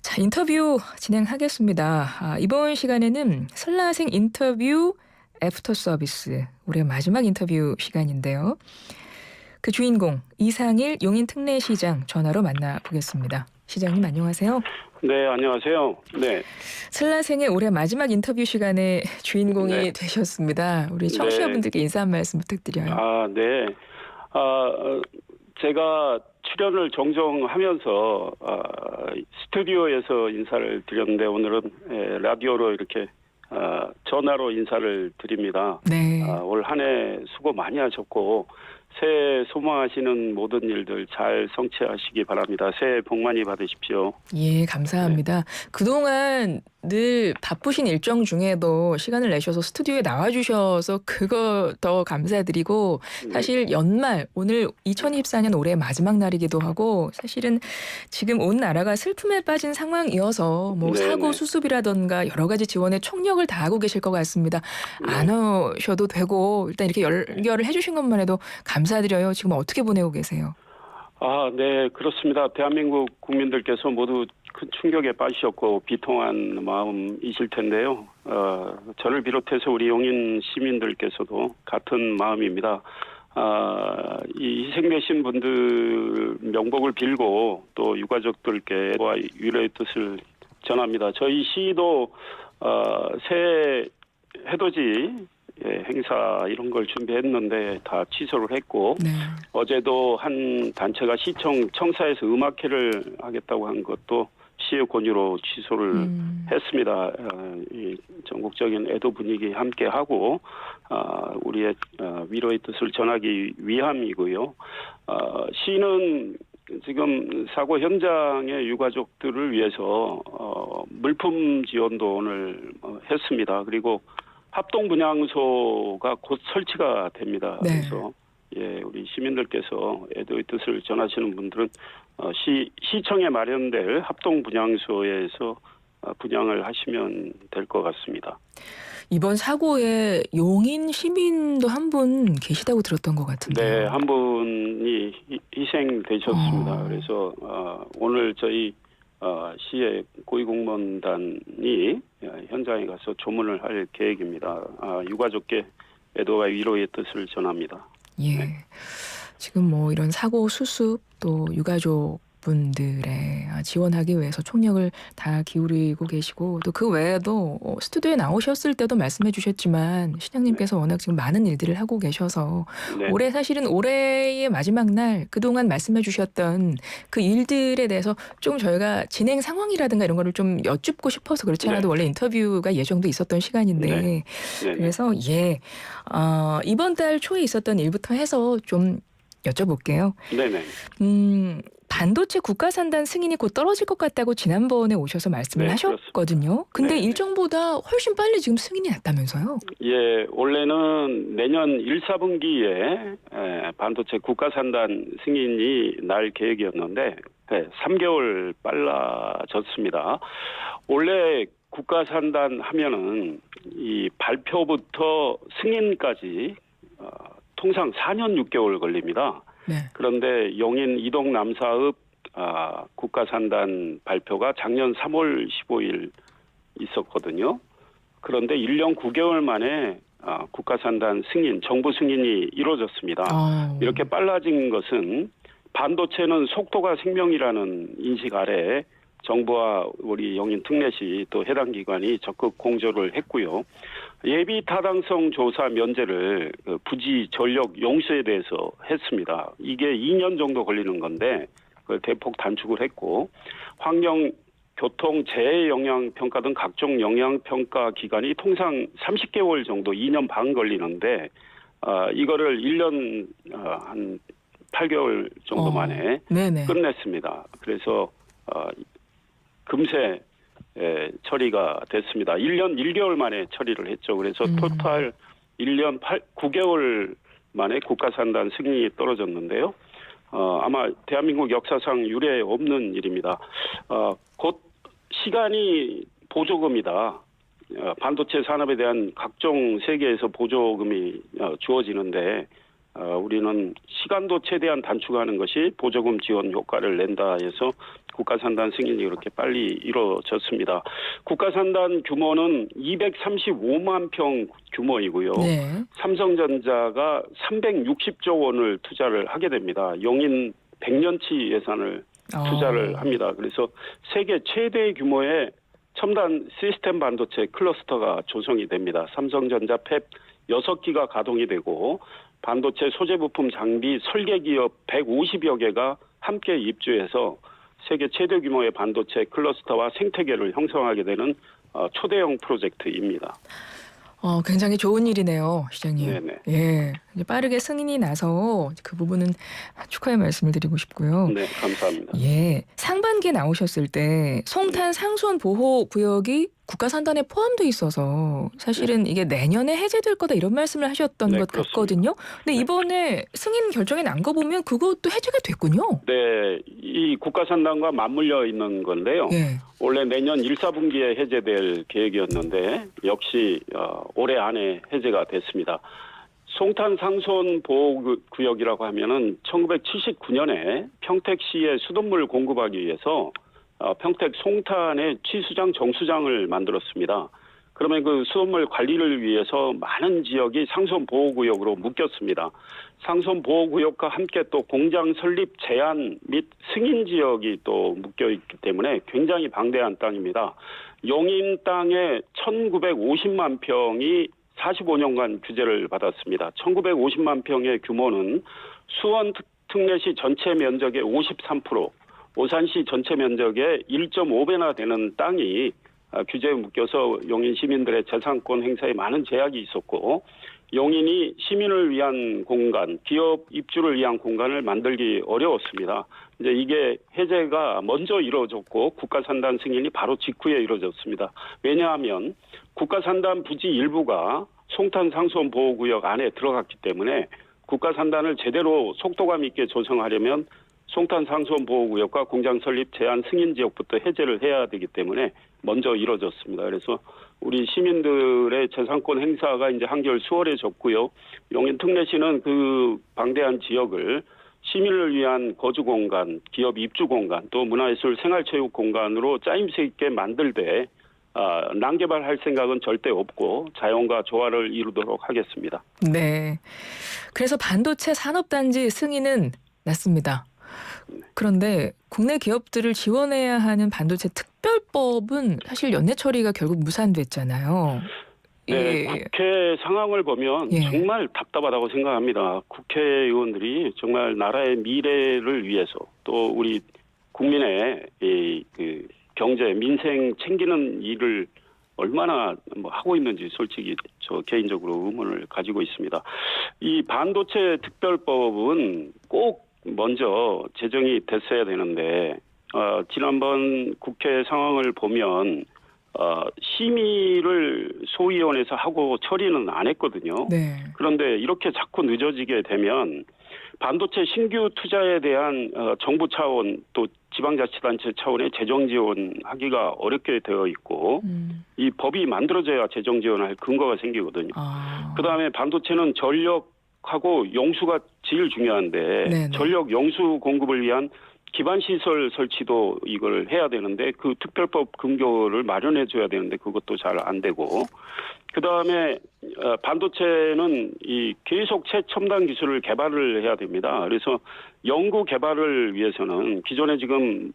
자, 인터뷰 진행하겠습니다. 이번 시간에는 설라생 인터뷰 애프터 서비스, 올해 마지막 인터뷰 시간인데요. 그 주인공 이상일 용인 특례시장 전화로 만나보겠습니다. 시장님 안녕하세요. 네, 안녕하세요. 네. 설라생의 올해 마지막 인터뷰 시간의 주인공이 네. 되셨습니다. 우리 네. 청취자분들께 인사 한 말씀 부탁드려요. 네. 제가 출연을 종종 하면서 스튜디오에서 인사를 드렸는데 오늘은 라디오로 이렇게 전화로 인사를 드립니다. 네. 올 한 해 수고 많이 하셨고 새해 소망하시는 모든 일들 잘 성취하시기 바랍니다. 새해 복 많이 받으십시오. 예, 감사합니다. 그동안 늘 바쁘신 일정 중에도 시간을 내셔서 스튜디오에 나와주셔서 그거 더 감사드리고, 사실 연말, 오늘 2024년 올해 마지막 날이기도 하고, 사실은 지금 온 나라가 슬픔에 빠진 상황이어서 뭐 네네. 사고 수습이라던가 여러 가지 지원에 총력을 다하고 계실 것 같습니다. 안 오셔도 되고 일단 이렇게 연결을 해주신 것만 해도 감사드려요. 지금 어떻게 보내고 계세요? 네, 그렇습니다. 대한민국 국민들께서 모두 큰 충격에 빠지셨고 비통한 마음이실 텐데요. 저를 비롯해서 우리 용인 시민들께서도 같은 마음입니다. 이 희생되신 분들 명복을 빌고 또 유가족들께 위로의 뜻을 전합니다. 저희 시도 새해 해돋이 행사 이런 걸 준비했는데 다 취소를 했고, 네. 어제도 한 단체가 청사에서 음악회를 하겠다고 한 것도 시의 권유로 취소를 했습니다. 이 전국적인 애도 분위기 함께 하고 우리의 위로의 뜻을 전하기 위함이고요. 시는 지금 사고 현장의 유가족들을 위해서 물품 지원도 오늘 했습니다. 그리고 합동 분향소가 곧 설치가 됩니다. 네. 그래서 우리 시민들께서 애도의 뜻을 전하시는 분들은 시청에 마련될 합동 분향소에서 분향을 하시면 될 것 같습니다. 이번 사고에 용인 시민도 한 분 계시다고 들었던 것 같은데요. 네, 한 분이 희생되셨습니다. 그래서 오늘 저희 시의 고위공무원단이 현장에 가서 조문을 할 계획입니다. 유가족께 애도와 위로의 뜻을 전합니다. 예. 네. 지금 뭐 이런 사고 수습 또 유가족 분들의 지원하기 위해서 총력을 다 기울이고 계시고, 또 그 외에도 스튜디오에 나오셨을 때도 말씀해 주셨지만 시장님께서 워낙 지금 많은 일들을 하고 계셔서 올해 사실은 올해의 마지막 날 그동안 말씀해 주셨던 그 일들에 대해서 좀 저희가 진행 상황이라든가 이런 거를 좀 여쭙고 싶어서, 그렇지 않아도 원래 인터뷰가 예정도 있었던 시간인데 그래서 이번 달 초에 있었던 일부터 해서 좀 여쭤볼게요. 네네. 반도체 국가산단 승인이 곧 떨어질 것 같다고 지난번에 오셔서 말씀을 하셨거든요. 근데 일정보다 훨씬 빨리 지금 승인이 났다면서요? 예, 원래는 내년 1, 4분기에 반도체 국가산단 승인이 날 계획이었는데 3개월 빨라졌습니다. 원래 국가산단 하면은 이 발표부터 승인까지 통상 4년 6개월 걸립니다. 네. 그런데 용인 이동 남사읍 국가산단 발표가 작년 3월 15일 있었거든요. 그런데 1년 9개월 만에 국가산단 승인, 정부 승인이 이루어졌습니다. 이렇게 빨라진 것은 반도체는 속도가 생명이라는 인식 아래 정부와 우리 용인 특례시 또 해당 기관이 적극 공조를 했고요. 예비 타당성 조사 면제를 부지 전력 용수에 대해서 했습니다. 이게 2년 정도 걸리는 건데 그걸 대폭 단축을 했고, 환경, 교통, 재해 영향 평가 등 각종 영향 평가 기간이 통상 30개월 정도 2년 반 걸리는데 이거를 1년 한 8개월 정도 만에 끝냈습니다. 그래서 금세 처리가 됐습니다. 1년 1개월 만에 처리를 했죠. 그래서 토탈 1년 9개월 만에 국가산단 승인이 떨어졌는데요. 아마 대한민국 역사상 유례 없는 일입니다. 곧 시간이 보조금이다. 반도체 산업에 대한 각종 세계에서 보조금이 주어지는데 우리는 시간도 최대한 단축하는 것이 보조금 지원 효과를 낸다 해서 국가산단 승인이 그렇게 빨리 이루어졌습니다. 국가산단 규모는 235만 평 규모이고요. 네. 삼성전자가 360조 원을 투자를 하게 됩니다. 용인 100년치 예산을 투자를 합니다. 그래서 세계 최대 규모의 첨단 시스템 반도체 클러스터가 조성이 됩니다. 삼성전자 팹 6기가 가동이 되고 반도체 소재 부품 장비 설계 기업 150여 개가 함께 입주해서 세계 최대 규모의 반도체 클러스터와 생태계를 형성하게 되는 초대형 프로젝트입니다. 굉장히 좋은 일이네요, 시장님. 네네. 예, 이제 빠르게 승인이 나서 그 부분은 축하의 말씀을 드리고 싶고요. 네, 감사합니다. 예, 상반기에 나오셨을 때 송탄 상수원 보호 구역이 국가산단에 포함돼 있어서 사실은 이게 내년에 해제될 거다 이런 말씀을 하셨던 것 그렇습니다. 같거든요. 근데 이번에 승인 결정이 난 거 보면 그것도 해제가 됐군요. 네, 이 국가산단과 맞물려 있는 건데요. 예. 원래 내년 1, 4분기에 해제될 계획이었는데 역시 올해 안에 해제가 됐습니다. 송탄 상수원 보호구역이라고 하면은 1979년에 평택시에 수돗물 공급하기 위해서 평택 송탄의 취수장, 정수장을 만들었습니다. 그러면 그 수돗물 관리를 위해서 많은 지역이 상수원 보호구역으로 묶였습니다. 상수원 보호구역과 함께 또 공장 설립 제한 및 승인 지역이 또 묶여 있기 때문에 굉장히 방대한 땅입니다. 용인 땅에 1950만 평이 45년간 규제를 받았습니다. 1950만 평의 규모는 수원 특례시 전체 면적의 53%, 오산시 전체 면적의 1.5배나 되는 땅이 규제에 묶여서 용인 시민들의 재산권 행사에 많은 제약이 있었고 용인이 시민을 위한 공간, 기업 입주를 위한 공간을 만들기 어려웠습니다. 이제 이게 해제가 먼저 이루어졌고 국가산단 승인이 바로 직후에 이루어졌습니다. 왜냐하면 국가산단 부지 일부가 송탄 상수원 보호구역 안에 들어갔기 때문에 국가산단을 제대로 속도감 있게 조성하려면 송탄 상수원 보호구역과 공장 설립 제한 승인 지역부터 해제를 해야 되기 때문에 먼저 이뤄졌습니다. 그래서 우리 시민들의 재산권 행사가 이제 한겨울 수월에 졌고요. 용인 특례시는 그 방대한 지역을 시민을 위한 거주 공간, 기업 입주 공간, 또 문화예술 생활체육 공간으로 짜임새 있게 만들되 난개발할 생각은 절대 없고 자연과 조화를 이루도록 하겠습니다. 네. 그래서 반도체 산업단지 승인은 났습니다. 그런데 국내 기업들을 지원해야 하는 반도체 특별법은 사실 연내 처리가 결국 무산됐잖아요. 네, 국회 상황을 보면 정말 답답하다고 생각합니다. 국회의원들이 정말 나라의 미래를 위해서 또 우리 국민의 그 경제, 민생 챙기는 일을 얼마나 하고 있는지 솔직히 저 개인적으로 의문을 가지고 있습니다. 이 반도체 특별법은 꼭 먼저 제정이 됐어야 되는데 지난번 국회 상황을 보면 심의를 소위원회에서 하고 처리는 안 했거든요. 네. 그런데 이렇게 자꾸 늦어지게 되면 반도체 신규 투자에 대한 정부 차원 또 지방자치단체 차원의 재정 지원하기가 어렵게 되어 있고 이 법이 만들어져야 재정 지원할 근거가 생기거든요. 그다음에 반도체는 전력하고 용수가 제일 중요한데 네네. 전력 용수 공급을 위한 기반시설 설치도 이걸 해야 되는데 그 특별법 근거를 마련해 줘야 되는데 그것도 잘 안 되고 그다음에 반도체는 이 계속 최첨단 기술을 개발을 해야 됩니다. 그래서 연구 개발을 위해서는 기존에 지금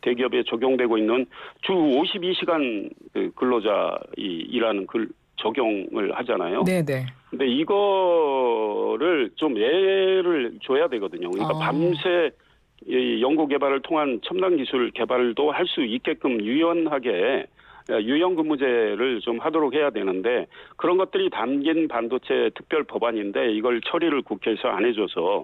대기업에 적용되고 있는 주 52시간 근로자 일하는 적용을 하잖아요. 네네. 근데 이거를 좀 예를 줘야 되거든요. 그러니까 밤새 이 연구 개발을 통한 첨단 기술 개발도 할 수 있게끔 유연하게 유연근무제를 좀 하도록 해야 되는데 그런 것들이 담긴 반도체 특별 법안인데 이걸 처리를 국회에서 안 해줘서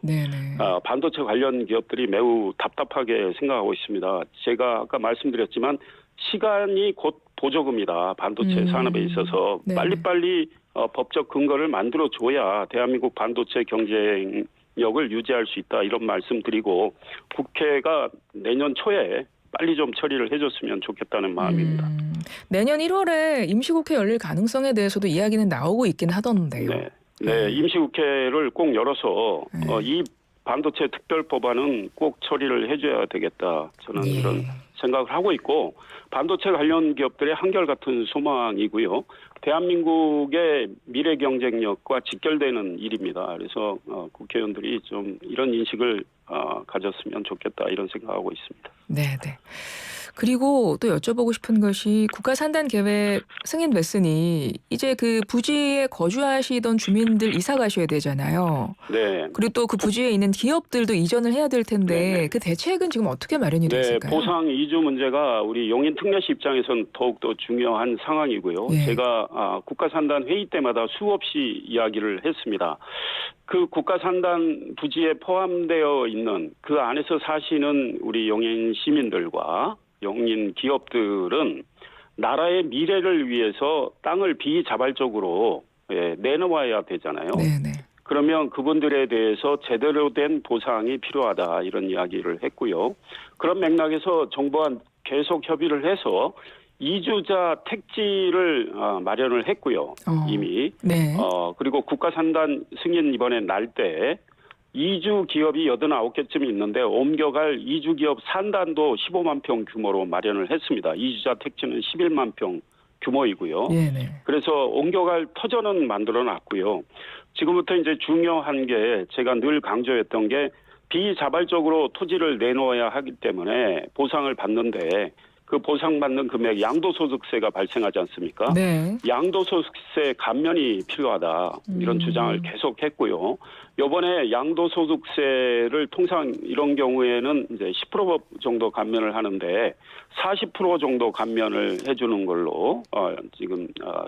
반도체 관련 기업들이 매우 답답하게 생각하고 있습니다. 제가 아까 말씀드렸지만 시간이 곧 보조금이다. 반도체 산업에 있어서 빨리빨리 법적 근거를 만들어줘야 대한민국 반도체 경쟁력을 유지할 수 있다. 이런 말씀드리고 국회가 내년 초에 빨리 좀 처리를 해줬으면 좋겠다는 마음입니다. 내년 1월에 임시국회 열릴 가능성에 대해서도 이야기는 나오고 있긴 하던데요. 네, 임시국회를 꼭 열어서 이 반도체 특별법안은 꼭 처리를 해줘야 되겠다. 저는 예. 이런 생각을 하고 있고 반도체 관련 기업들의 한결같은 소망이고요. 대한민국의 미래 경쟁력과 직결되는 일입니다. 그래서 국회의원들이 좀 이런 인식을 가졌으면 좋겠다 이런 생각하고 있습니다. 네, 네. 그리고 또 여쭤보고 싶은 것이 국가산단계획 승인됐으니 이제 그 부지에 거주하시던 주민들 이사 가셔야 되잖아요. 네. 그리고 또 그 부지에 있는 기업들도 이전을 해야 될 텐데 네네. 그 대책은 지금 어떻게 마련이 되어 네, 있을까요? 보상 이주 문제가 우리 용인 특례시 입장에서는 더욱더 중요한 상황이고요. 예. 제가 국가산단 회의 때마다 수없이 이야기를 했습니다. 그 국가산단 부지에 포함되어 있는 그 안에서 사시는 우리 용인 시민들과 용인 기업들은 나라의 미래를 위해서 땅을 비자발적으로 내놓아야 되잖아요. 네네. 그러면 그분들에 대해서 제대로 된 보상이 필요하다 이런 이야기를 했고요. 그런 맥락에서 정부와 계속 협의를 해서 이주자 택지를 마련을 했고요. 이미. 네. 그리고 국가산단 승인 이번에 날 때 이주 기업이 89개쯤 있는데 옮겨갈 이주 기업 산단도 15만 평 규모로 마련을 했습니다. 이주자 택지는 11만 평 규모이고요. 네네. 그래서 옮겨갈 터전은 만들어 놨고요. 지금부터 이제 중요한 게 제가 늘 강조했던 게 비자발적으로 토지를 내놓아야 하기 때문에 보상을 받는데 그 보상받는 금액 양도소득세가 발생하지 않습니까? 네. 양도소득세 감면이 필요하다 이런 주장을 계속했고요. 이번에 양도소득세를 통상 이런 경우에는 이제 10% 정도 감면을 하는데 40% 정도 감면을 해주는 걸로 지금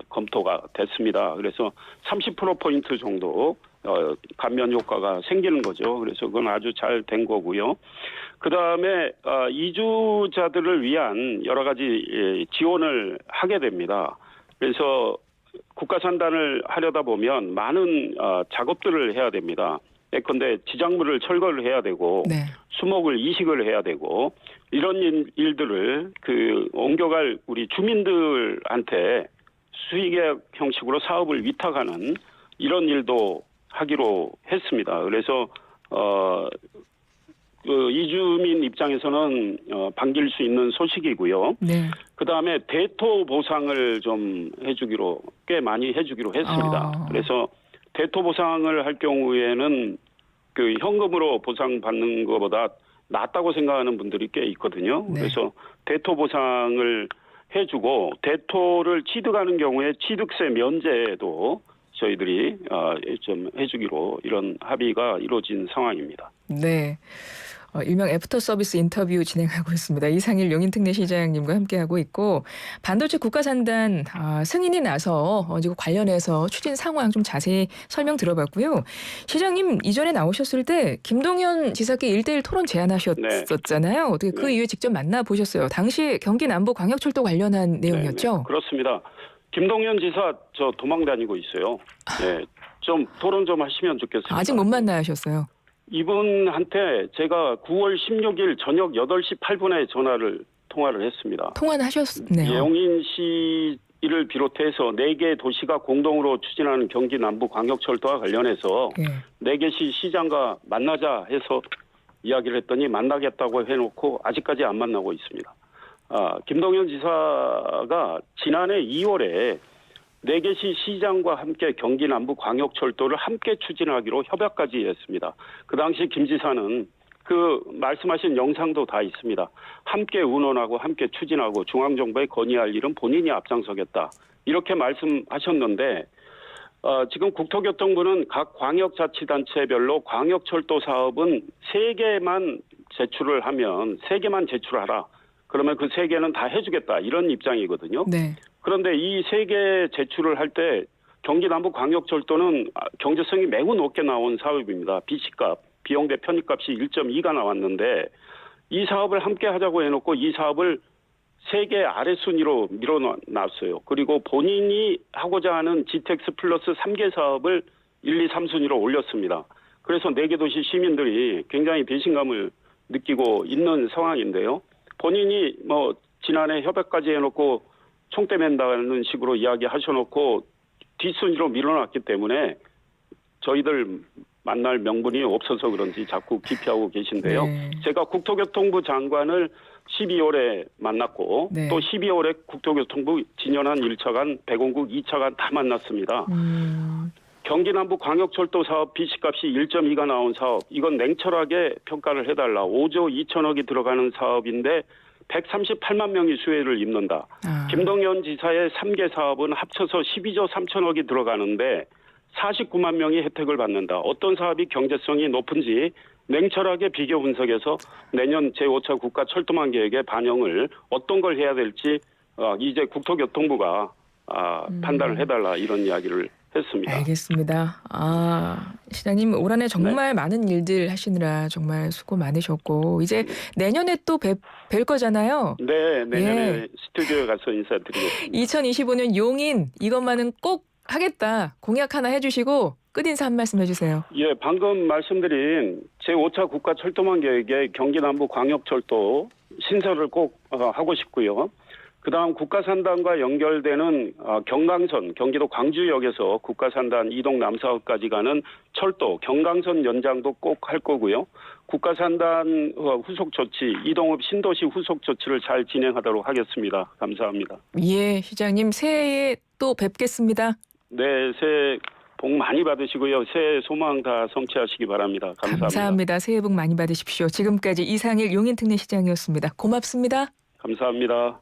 검토가 됐습니다. 그래서 30%포인트 정도 감면 효과가 생기는 거죠. 그래서 그건 아주 잘 된 거고요. 그다음에 이주자들을 위한 여러 가지 지원을 하게 됩니다. 그래서 국가산단을 하려다 보면 많은 작업들을 해야 됩니다. 예컨대 지작물을 철거를 해야 되고 네. 수목을 이식을 해야 되고 이런 일들을 옮겨갈 우리 주민들한테 수의계약 형식으로 사업을 위탁하는 이런 일도 하기로 했습니다. 그래서 이주민 입장에서는 반길 수 있는 소식이고요. 네. 그다음에 대토 보상을 좀 해주기로 꽤 많이 해주기로 했습니다. 그래서 대토 보상을 할 경우에는 그 현금으로 보상받는 것보다 낫다고 생각하는 분들이 꽤 있거든요. 네. 그래서 대토 보상을 해주고 대토를 취득하는 경우에 취득세 면제도 저희들이 좀 해주기로 이런 합의가 이루어진 상황입니다. 네. 일명 애프터 서비스 인터뷰 진행하고 있습니다. 이상일 용인특례시장님과 함께하고 있고 반도체 국가산단 승인이 나서 지금 관련해서 추진 상황 좀 자세히 설명 들어봤고요. 시장님 이전에 나오셨을 때 김동연 지사께 1대1 토론 제안하셨었잖아요. 어떻게 그 이후에 직접 만나보셨어요? 당시 경기 남부광역철도 관련한 내용이었죠? 네네. 그렇습니다. 김동연 지사 저 도망 다니고 있어요. 네, 좀 토론 좀 하시면 좋겠습니다. 아직 못 만나셨어요? 이분한테 제가 9월 16일 저녁 8시 8분에 통화를 했습니다. 통화는 하셨네요. 용인시를 비롯해서 4개 도시가 공동으로 추진하는 경기 남부광역철도와 관련해서 4개 시장과 만나자 해서 이야기를 했더니 만나겠다고 해놓고 아직까지 안 만나고 있습니다. 김동연 지사가 지난해 2월에 4개시 시장과 함께 경기 남부광역철도를 함께 추진하기로 협약까지 했습니다. 그 당시 김 지사는 그 말씀하신 영상도 다 있습니다. 함께 운원하고 함께 추진하고 중앙정부에 건의할 일은 본인이 앞장서겠다. 이렇게 말씀하셨는데 지금 국토교통부는 각 광역자치단체별로 광역철도 사업은 3개만 제출을 하면 3개만 제출하라. 그러면 그 3개는 다 해주겠다. 이런 입장이거든요. 네. 그런데 이 3개 제출을 할 때 경기 남부광역철도는 경제성이 매우 높게 나온 사업입니다. BC값, 비용 대 편입값이 1.2가 나왔는데 이 사업을 함께 하자고 해놓고 이 사업을 3개 아래 순위로 밀어놨어요. 그리고 본인이 하고자 하는 GTX 플러스 3개 사업을 1, 2, 3순위로 올렸습니다. 그래서 4개 도시 시민들이 굉장히 배신감을 느끼고 있는 상황인데요. 본인이 지난해 협약까지 해놓고 총대 맨다는 식으로 이야기하셔놓고 뒷순위로 밀어놨기 때문에 저희들 만날 명분이 없어서 그런지 자꾸 기피하고 계신데요. 네. 제가 국토교통부 장관을 12월에 만났고 네. 또 12월에 국토교통부 진연한 1차관, 백운국 2차관 다 만났습니다. 경기 남부 광역철도 사업 비시값이 1.2가 나온 사업, 이건 냉철하게 평가를 해달라. 5조 2천억이 들어가는 사업인데 138만 명이 수혜를 입는다. 김동연 지사의 3개 사업은 합쳐서 12조 3천억이 들어가는데 49만 명이 혜택을 받는다. 어떤 사업이 경제성이 높은지 냉철하게 비교 분석해서 내년 제5차 국가철도망 계획에 반영을 어떤 걸 해야 될지 이제 국토교통부가 판단을 해달라 이런 이야기를 했습니다. 알겠습니다. 시장님 올 한해 정말 많은 일들 하시느라 정말 수고 많으셨고 이제 내년에 또 뵐 거잖아요. 네, 내년에 스튜디오에 가서 인사드리겠습니다. 2025년 용인 이것만은 꼭 하겠다 공약 하나 해주시고 끝인사 한 말씀 해주세요. 예, 방금 말씀드린 제5차 국가철도망 계획에 경기 남부 광역철도 신설을 꼭 하고 싶고요. 그다음 국가산단과 연결되는 경강선, 경기도 광주역에서 국가산단 이동 남사업까지 가는 철도 경강선 연장도 꼭 할 거고요. 국가산단 후속 조치, 이동업 신도시 후속 조치를 잘 진행하도록 하겠습니다. 감사합니다. 예, 시장님 새해에 또 뵙겠습니다. 네, 새해 복 많이 받으시고요. 새해 소망 다 성취하시기 바랍니다. 감사합니다. 감사합니다. 새해 복 많이 받으십시오. 지금까지 이상일 용인특례시장이었습니다. 고맙습니다. 감사합니다.